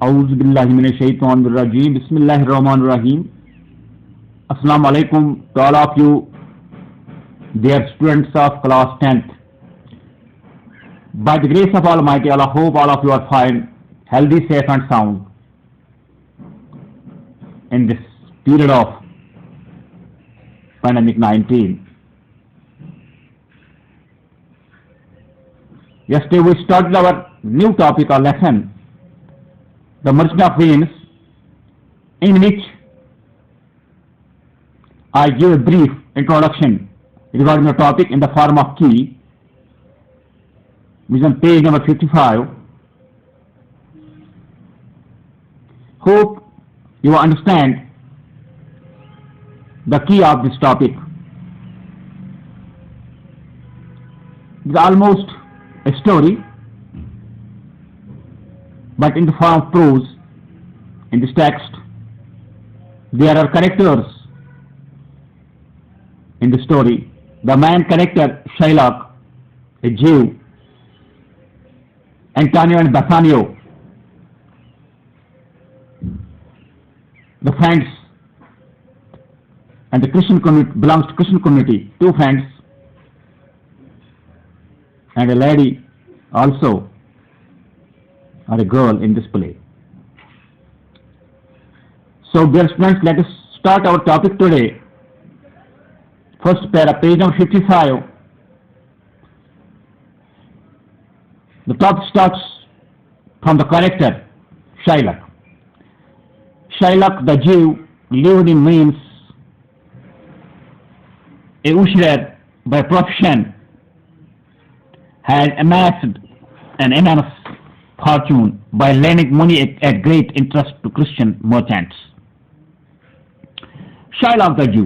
اعوذ باللہ من الشیطان الرجیم بسم اللہ الرحمن الرحیم. السلام علیکم to all of you dear students of class 10th. By the grace of Almighty Allah, hope all of you are fine, healthy, safe and sound in this period of pandemic 19. Yesterday we started our new topic or lesson, the Merchant of Venus, in which I give a brief introduction regarding the topic in the form of key, which is on page number 55. Hope you understand the key of this topic. It's almost a story, but in the form of prose. In this text, there are characters in the story. The main character, Shylock, a Jew, Antonio and Bassanio, the friends, and the Christian community, belongs to Christian community, two friends, and a lady also, or a girl in this play. So dear students, let us start our topic today. First page number 55. The topic starts from the character Shylock. Shylock the Jew lived in Mainz, a usurer by profession, had amassed an immense fortune by lending money at great interest to Christian merchants. Shylock the Jew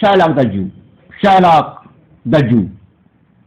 Shylock the Jew, Shylock the Jew,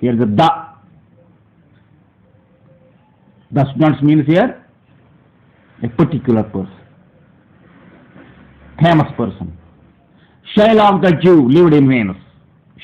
Here the students means here a particular person, famous person. Shylock the Jew lived in Venus.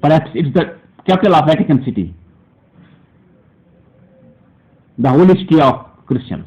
Perhaps it's the capital of Vatican City, the holy city of Christians.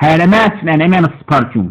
had amassed an immense fortune.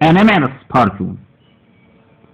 an immense fortune,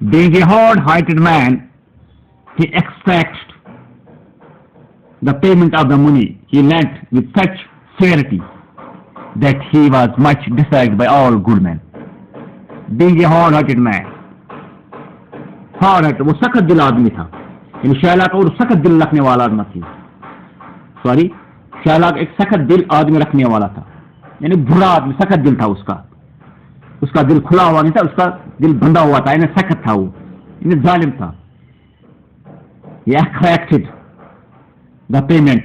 Being a hard-hearted man, he extracted the payment of the money he lent with such severity that he was much disliked by all good men. Being a hard-hearted man, hard-hearted, وہ سخت دل آدمی تھا. یعنی شیلاک اور سخت دل رکھنے والا آدمی تھی. سوری، شیلاک ایک سخت دل آدمی رکھنے والا تھا. یعنی برا آدمی، سخت دل تھا اس کا دل کھلا ہوا نہیں تھا، اس کا دل بندھا ہوا تھا. یعنی سخت تھا، وہ یعنی ظالم تھا. He extracted the payment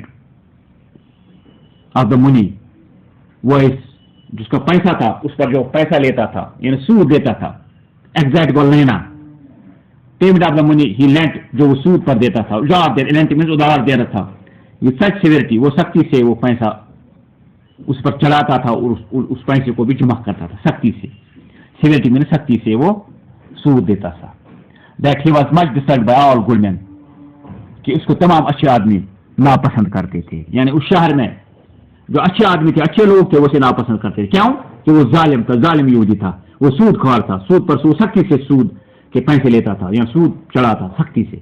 of the money. وہ جس کا پیسہ تھا اس پر جو پیسہ لیتا تھا یعنی سود دیتا تھا. ایگزیکٹ کو لینا. پیمنٹ آف دا منی ہی لینٹ، جو وہ سود پر دیتا تھا. ادھار دے رہا تھا. یہ سچ سیورٹی، وہ سختی سے وہ پیسہ اس پر چڑھاتا تھا اور اس پیسے کو بھی جمع کرتا تھا سختی سے. سیورٹی میں سختی سے وہ سود دیتا تھا. That he was much disliked by all good men, کہ اس کو تمام اچھے آدمی ناپسند کرتے تھے. یعنی اس شہر میں جو اچھے آدمی تھے، اچھے لوگ تھے، وہ اسے ناپسند کرتے تھے. کیوں؟ کہ وہ ظالم تھا، ظالم یہودی تھا. وہ سود خوار تھا، سود پر سود، سختی سے سود کے پیسے لیتا تھا یا سود چڑھاتا سختی سے،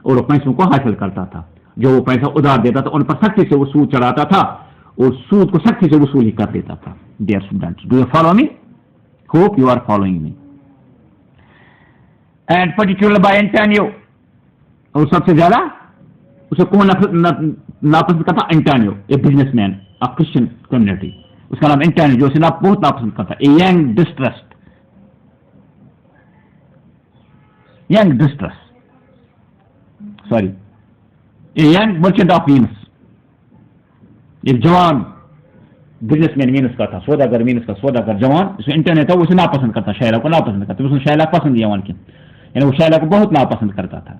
اور وہ پیسوں کو حاصل کرتا تھا. جو وہ پیسہ ادھار دیتا تھا ان پر سختی سے وہ سود چڑھاتا تھا اور سود کو سختی سے وصول ہی کر دیتا تھا. Dear students, do you follow me? Hope you are following me. And particular by Antonio, اور سب سے زیادہ اسے کون ناپسند کرتا؟ Antonio, a business man of Christian community. اس کا نام اینٹانیو، جو اسے بہت ناپسند کرتا. A young merchant of Venice, ایک جوان بزنس مین وینس کا تھا، سوداگر وینس کا سوداگر جوان. اس میں انٹرنیٹ تھا، وہ اسے ناپسند کرتا، شیلا کو ناپسند کرتا. اس نے شیلا پسند یوان کی، یعنی وہ شیلا کو بہت ناپسند کرتا تھا.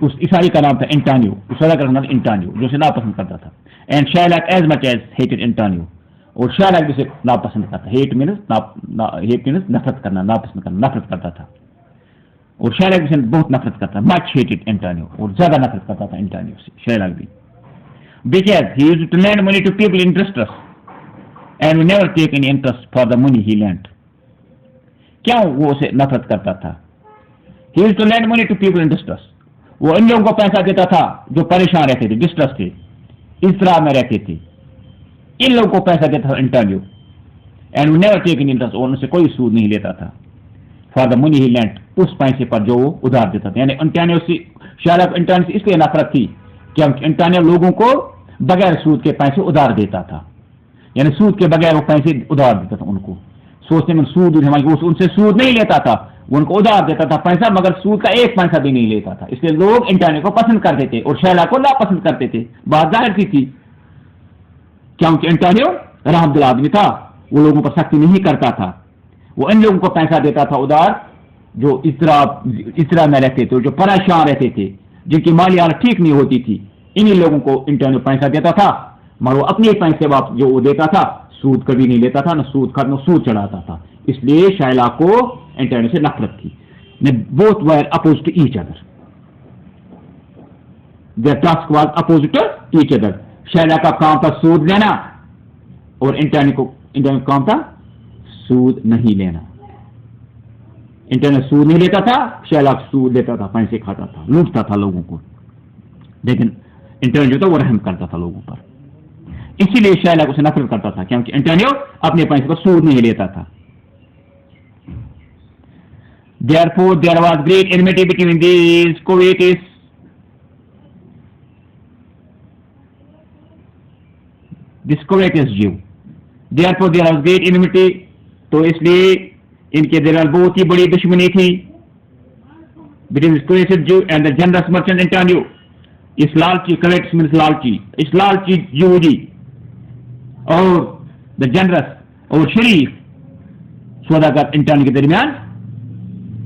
اس عیسائی کا نام تھا انٹانیو، اس سوداگر کا نام انٹانیو، جو اسے ناپسند کرتا تھا. And Shylock as much as hated Antonio, اور شیلا بھی اسے ناپسند کرتا. ہیٹ مینس نفرت کرنا، ناپسند کرنا، نفرت کرتا تھا. اور شیلا بھی سے بہت نفرت کرتا. مچ ہیٹڈ انٹانیو، اور زیادہ نفرت کرتا تھا انٹانیو سے، شیلا بھی. Because he used to lend money to people in distress and would never take any interest for the money he lent. کیوں وہ اسے نفرت کرتا تھا؟ He used to lend money to people in distress. وہ ان لوگوں کو پیسہ دیتا تھا جو پریشان رہتے تھے، ڈسٹرس تھے، اضطراب میں رہتے تھے. ان لوگوں کو پیسہ دیتا تھا انٹرنیو. And would never take any interest، اور ان سے کوئی سود نہیں لیتا تھا. For the money he lent، اس پیسے پر جو وہ ادھار دیتا تھا. یعنی انٹرنیو سے شاید انٹرنیو سے اس لیے نفرت تھی کہ انٹرنیو لوگوں کو بغیر سود کے پیسے ادھار دیتا تھا. یعنی سود کے بغیر وہ پیسے ادھار دیتا تھا ان کو. سوچتے میں سود ان سے سود نہیں لیتا تھا، وہ ان کو ادھار دیتا تھا پیسہ، مگر سود کا ایک پیسہ بھی نہیں لیتا تھا. اس لیے لوگ انٹرنیو کو پسند کرتے تھے اور شیلا کو ناپسند کرتے تھے. بات ظاہر سی تھی، کیونکہ انٹرنیو رحم دل آدمی تھا، وہ لوگوں پر سختی نہیں کرتا تھا. وہ ان لوگوں کو پیسہ دیتا تھا ادھار جو اضطراب میں رہتے تھے، جو پریشان رہتے تھے، جن کی مالی حالت ٹھیک نہیں ہوتی تھی. انہی لوگوں کو انٹرنیو پیسہ دیتا تھا، مگر وہ اپنے پیسے واپس جو وہ دیتا تھا سود کبھی نہیں لیتا تھا، نہ سود کھاتا، سود چڑھاتا تھا. اس لیے شیلا کو انٹرنیو سے نفرت تھی. Both were opposed to each other. Their task was opposed to each other. Sheela کا کام تھا سود لینا اور انٹرنیو کا کام تھا سود نہیں لینا. انٹرنیو سود نہیں لیتا تھا، شیلا سود لیتا تھا، پیسے کھاتا تھا، لوٹتا تھا لوگوں کو. لیکن انٹرنیو جو تھا وہ رحم کرتا تھا لوگوں پر. اسی لیے شیلا کو سے نفرت کرتا تھا، کیونکہ انٹرنیو اپنے پیسے پر سود نہیں لیتا تھا. Therefore there was great enmity between these Coatis. This Coatis Jew. Therefore there was great enmity. تو اس لیے ان کے درمیان بہت ہی بڑی دشمنی تھی. Between this Coatis Jew and the generous merchant Antonio. اس لالچی کلیکٹس مینس لالچی، اس لالچی یہودی اور دا جنرس اور شریف سوداگر انٹرنیو کے درمیان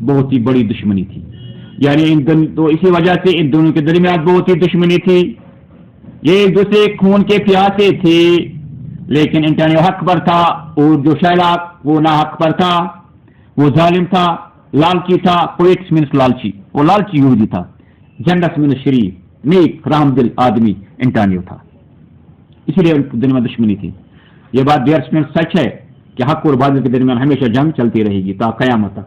بہت ہی بڑی دشمنی تھی. یعنی تو اسی وجہ سے ان دونوں کے درمیان بہت ہی دشمنی تھی. یہ ایک دوسرے خون کے پیاسے تھے، لیکن انٹرنیو حق پر تھا اور جو شیلا وہ نا حق پر تھا، وہ ظالم تھا، لالچی تھا. کویٹس مینس لالچی، وہ لالچی یہودی تھا. جنرس مینس شریف، نیک رحم دل آدمی انٹرنیو تھا. اسی لیے ان کے درمیان دشمنی تھی. یہ بات ڈیئر اسٹوڈنٹس سچ ہے کہ حق اور باطل کے درمیان ہمیشہ جنگ چلتی رہے گی تا قیامت تک.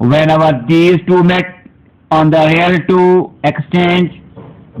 Whenever these two met on the real to exchange,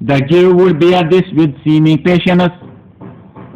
The Jew would bear this with seeming patience,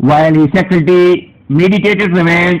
While he secretly meditated revenge,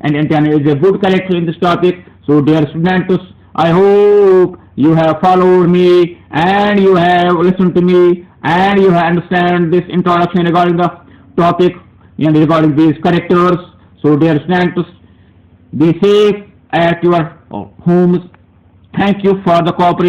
and Antonio is a good character in this topic. So dear students, I hope you have followed me and you have listened to me and you have understand this introduction regarding the topic and regarding these characters. So dear students, be safe at your homes. Thank you for the cooperation.